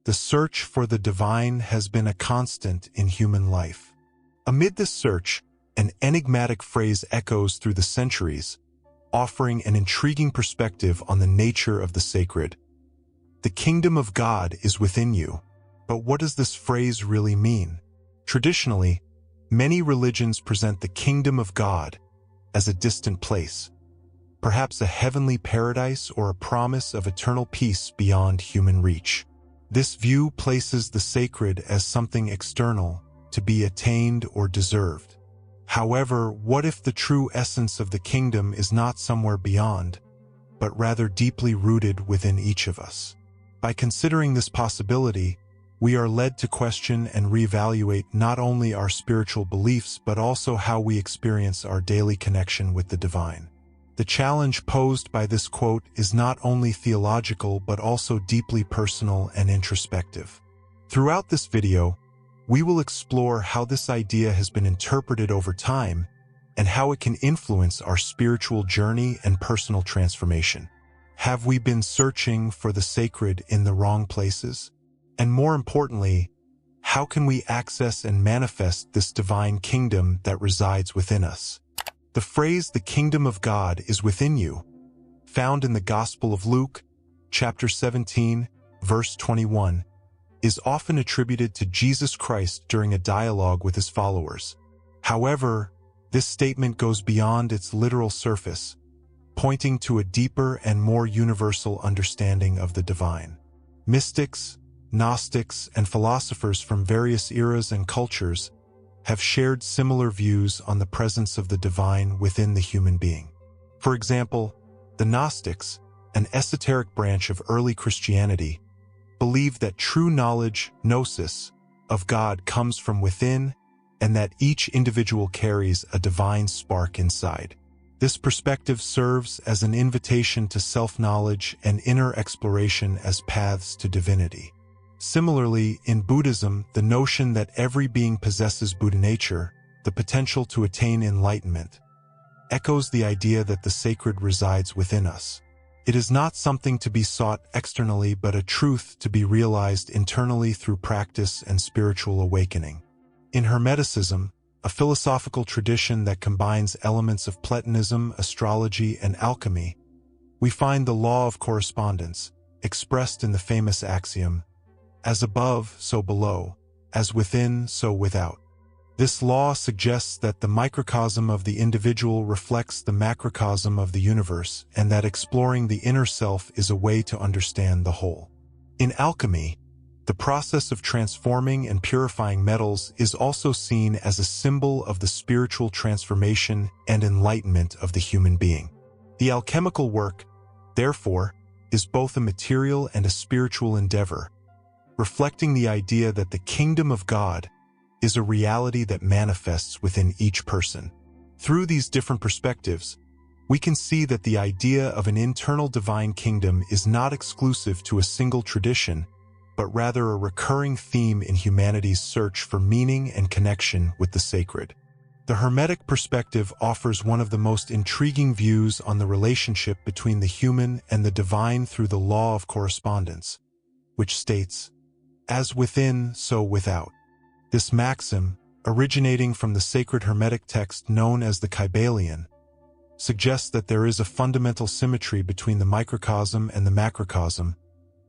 the search for the divine has been a constant in human life. Amid this search, an enigmatic phrase echoes through the centuries, offering an intriguing perspective on the nature of the sacred. The kingdom of God is within you. But what does this phrase really mean? Traditionally, many religions present the kingdom of God as a distant place, perhaps a heavenly paradise or a promise of eternal peace beyond human reach. This view places the sacred as something external, to be attained or deserved. However, what if the true essence of the kingdom is not somewhere beyond, but rather deeply rooted within each of us? By considering this possibility, we are led to question and reevaluate not only our spiritual beliefs but also how we experience our daily connection with the divine. The challenge posed by this quote is not only theological but also deeply personal and introspective. Throughout this video, we will explore how this idea has been interpreted over time and how it can influence our spiritual journey and personal transformation. Have we been searching for the sacred in the wrong places? And more importantly, how can we access and manifest this divine kingdom that resides within us? The phrase, "the kingdom of God is within you," found in the Gospel of Luke, chapter 17, verse 21, is often attributed to Jesus Christ during a dialogue with his followers. However, this statement goes beyond its literal surface, pointing to a deeper and more universal understanding of the divine. Mystics, Gnostics, and philosophers from various eras and cultures have shared similar views on the presence of the divine within the human being. For example, the Gnostics, an esoteric branch of early Christianity, believed that true knowledge, gnosis, of God comes from within and that each individual carries a divine spark inside. This perspective serves as an invitation to self-knowledge and inner exploration as paths to divinity. Similarly, in Buddhism, the notion that every being possesses Buddha nature, the potential to attain enlightenment, echoes the idea that the sacred resides within us. It is not something to be sought externally, but a truth to be realized internally through practice and spiritual awakening. In Hermeticism, a philosophical tradition that combines elements of Platonism, astrology, and alchemy, we find the law of correspondence, expressed in the famous axiom, "As above, so below, as within, so without." This law suggests that the microcosm of the individual reflects the macrocosm of the universe, and that exploring the inner self is a way to understand the whole. In alchemy, the process of transforming and purifying metals is also seen as a symbol of the spiritual transformation and enlightenment of the human being. The alchemical work, therefore, is both a material and a spiritual endeavor, reflecting the idea that the kingdom of God is a reality that manifests within each person. Through these different perspectives, we can see that the idea of an internal divine kingdom is not exclusive to a single tradition, but rather a recurring theme in humanity's search for meaning and connection with the sacred. The Hermetic perspective offers one of the most intriguing views on the relationship between the human and the divine through the law of correspondence, which states, "As within, so without." This maxim, originating from the sacred Hermetic text known as the Kybalion, suggests that there is a fundamental symmetry between the microcosm and the macrocosm,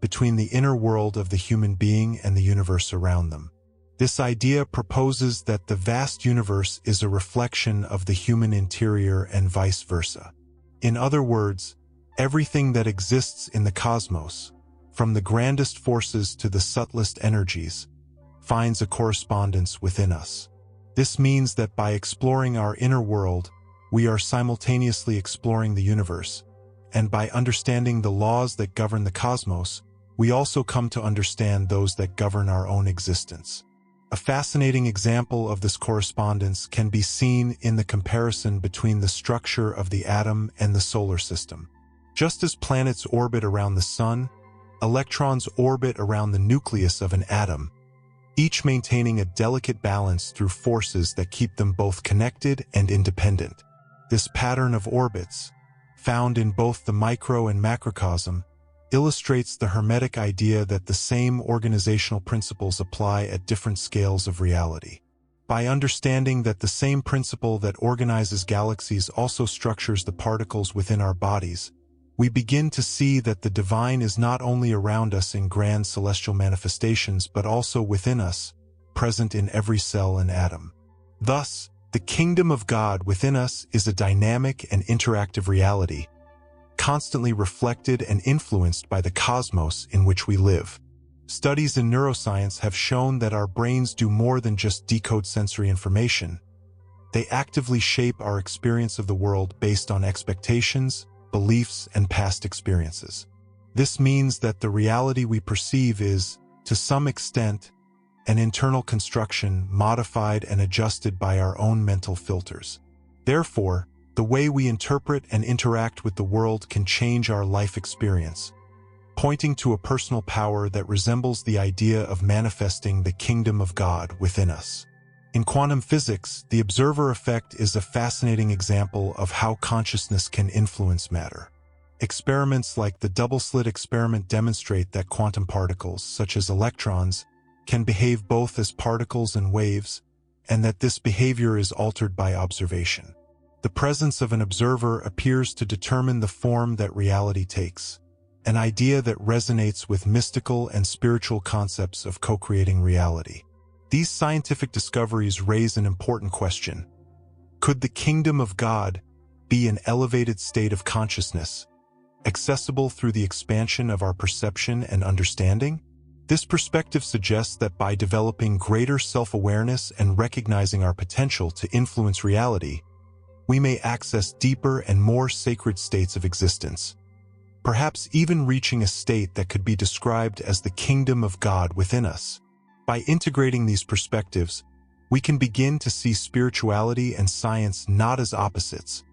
between the inner world of the human being and the universe around them. This idea proposes that the vast universe is a reflection of the human interior and vice versa. In other words, everything that exists in the cosmos, from the grandest forces to the subtlest energies, finds a correspondence within us. This means that by exploring our inner world, we are simultaneously exploring the universe, and by understanding the laws that govern the cosmos, we also come to understand those that govern our own existence. A fascinating example of this correspondence can be seen in the comparison between the structure of the atom and the solar system. Just as planets orbit around the sun, electrons orbit around the nucleus of an atom, each maintaining a delicate balance through forces that keep them both connected and independent. This pattern of orbits, found in both the micro and macrocosm, illustrates the Hermetic idea that the same organizational principles apply at different scales of reality. By understanding that the same principle that organizes galaxies also structures the particles within our bodies, we begin to see that the divine is not only around us in grand celestial manifestations but also within us, present in every cell and atom. Thus, the kingdom of God within us is a dynamic and interactive reality, constantly reflected and influenced by the cosmos in which we live. Studies in neuroscience have shown that our brains do more than just decode sensory information. They actively shape our experience of the world based on expectations, beliefs, and past experiences. This means that the reality we perceive is, to some extent, an internal construction modified and adjusted by our own mental filters. Therefore, the way we interpret and interact with the world can change our life experience, pointing to a personal power that resembles the idea of manifesting the kingdom of God within us. In quantum physics, the observer effect is a fascinating example of how consciousness can influence matter. Experiments like the double-slit experiment demonstrate that quantum particles, such as electrons, can behave both as particles and waves, and that this behavior is altered by observation. The presence of an observer appears to determine the form that reality takes, an idea that resonates with mystical and spiritual concepts of co-creating reality. These scientific discoveries raise an important question. Could the kingdom of God be an elevated state of consciousness, accessible through the expansion of our perception and understanding? This perspective suggests that by developing greater self-awareness and recognizing our potential to influence reality, we may access deeper and more sacred states of existence, perhaps even reaching a state that could be described as the kingdom of God within us. By integrating these perspectives, we can begin to see spirituality and science not as opposites,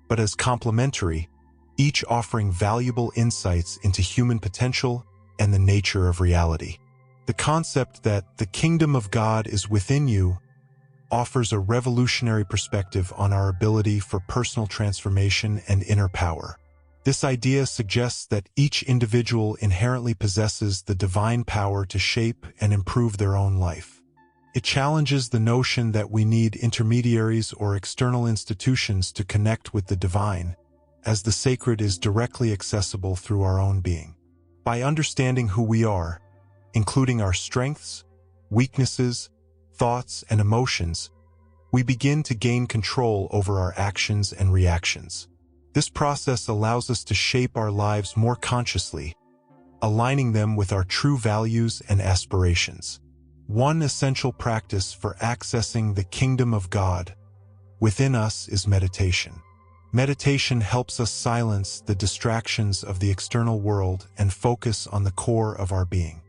but as complementary, each offering valuable insights into human potential and the nature of reality. The concept that the kingdom of God is within you offers a revolutionary perspective on our ability for personal transformation and inner power. This idea suggests that each individual inherently possesses the divine power to shape and improve their own life. It challenges the notion that we need intermediaries or external institutions to connect with the divine, as the sacred is directly accessible through our own being. By understanding who we are, including our strengths, weaknesses, thoughts, and emotions, we begin to gain control over our actions and reactions. This process allows us to shape our lives more consciously, aligning them with our true values and aspirations. One essential practice for accessing the kingdom of God within us is meditation. Meditation helps us silence the distractions of the external world and focus on the core of our being.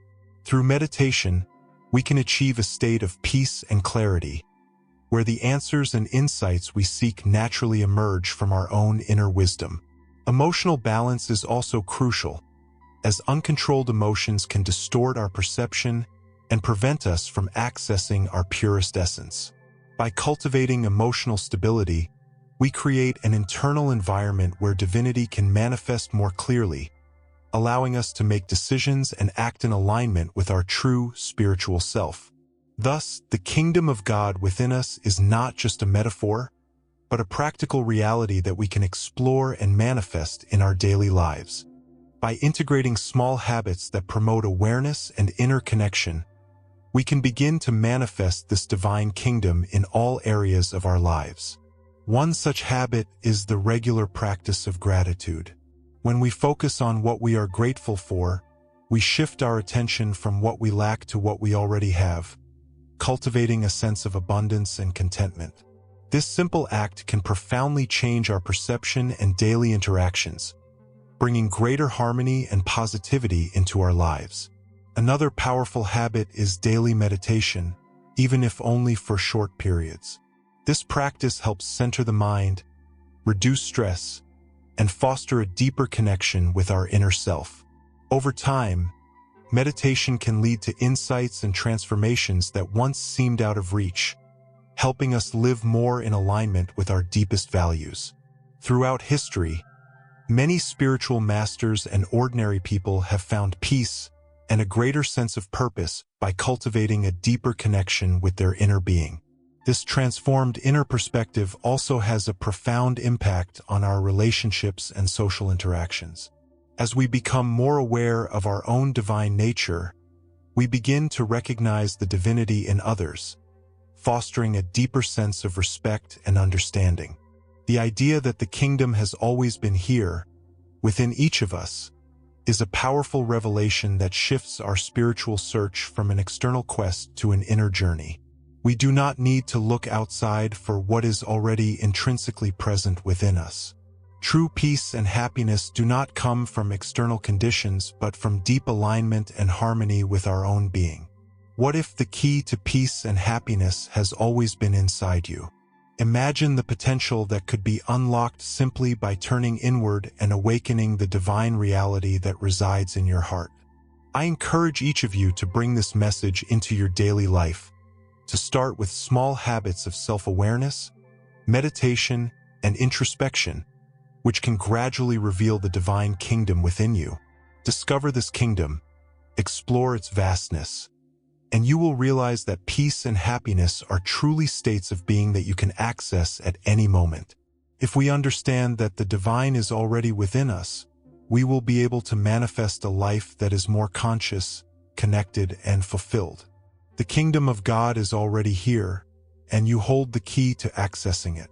Through meditation, we can achieve a state of peace and clarity, where the answers and insights we seek naturally emerge from our own inner wisdom. Emotional balance is also crucial, as uncontrolled emotions can distort our perception and prevent us from accessing our purest essence. By cultivating emotional stability, we create an internal environment where divinity can manifest more clearly, allowing us to make decisions and act in alignment with our true spiritual self. Thus, the kingdom of God within us is not just a metaphor, but a practical reality that we can explore and manifest in our daily lives. By integrating small habits that promote awareness and inner connection, we can begin to manifest this divine kingdom in all areas of our lives. One such habit is the regular practice of gratitude. When we focus on what we are grateful for, we shift our attention from what we lack to what we already have, cultivating a sense of abundance and contentment. This simple act can profoundly change our perception and daily interactions, bringing greater harmony and positivity into our lives. Another powerful habit is daily meditation, even if only for short periods. This practice helps center the mind, reduce stress, and foster a deeper connection with our inner self. Over time, meditation can lead to insights and transformations that once seemed out of reach, helping us live more in alignment with our deepest values. Throughout history, Many spiritual masters and ordinary people have found peace and a greater sense of purpose by cultivating a deeper connection with their inner being. This transformed inner perspective also has a profound impact on our relationships and social interactions. As we become more aware of our own divine nature, we begin to recognize the divinity in others, fostering a deeper sense of respect and understanding. The idea that the kingdom has always been here, within each of us, is a powerful revelation that shifts our spiritual search from an external quest to an inner journey. We do not need to look outside for what is already intrinsically present within us. True peace and happiness do not come from external conditions, but from deep alignment and harmony with our own being. What if the key to peace and happiness has always been inside you? Imagine the potential that could be unlocked simply by turning inward and awakening the divine reality that resides in your heart. I encourage each of you to bring this message into your daily life, to start with small habits of self-awareness, meditation, and introspection, which can gradually reveal the divine kingdom within you. Discover this kingdom, explore its vastness, and you will realize that peace and happiness are truly states of being that you can access at any moment. If we understand that the divine is already within us, we will be able to manifest a life that is more conscious, connected, and fulfilled. The kingdom of God is already here, and you hold the key to accessing it.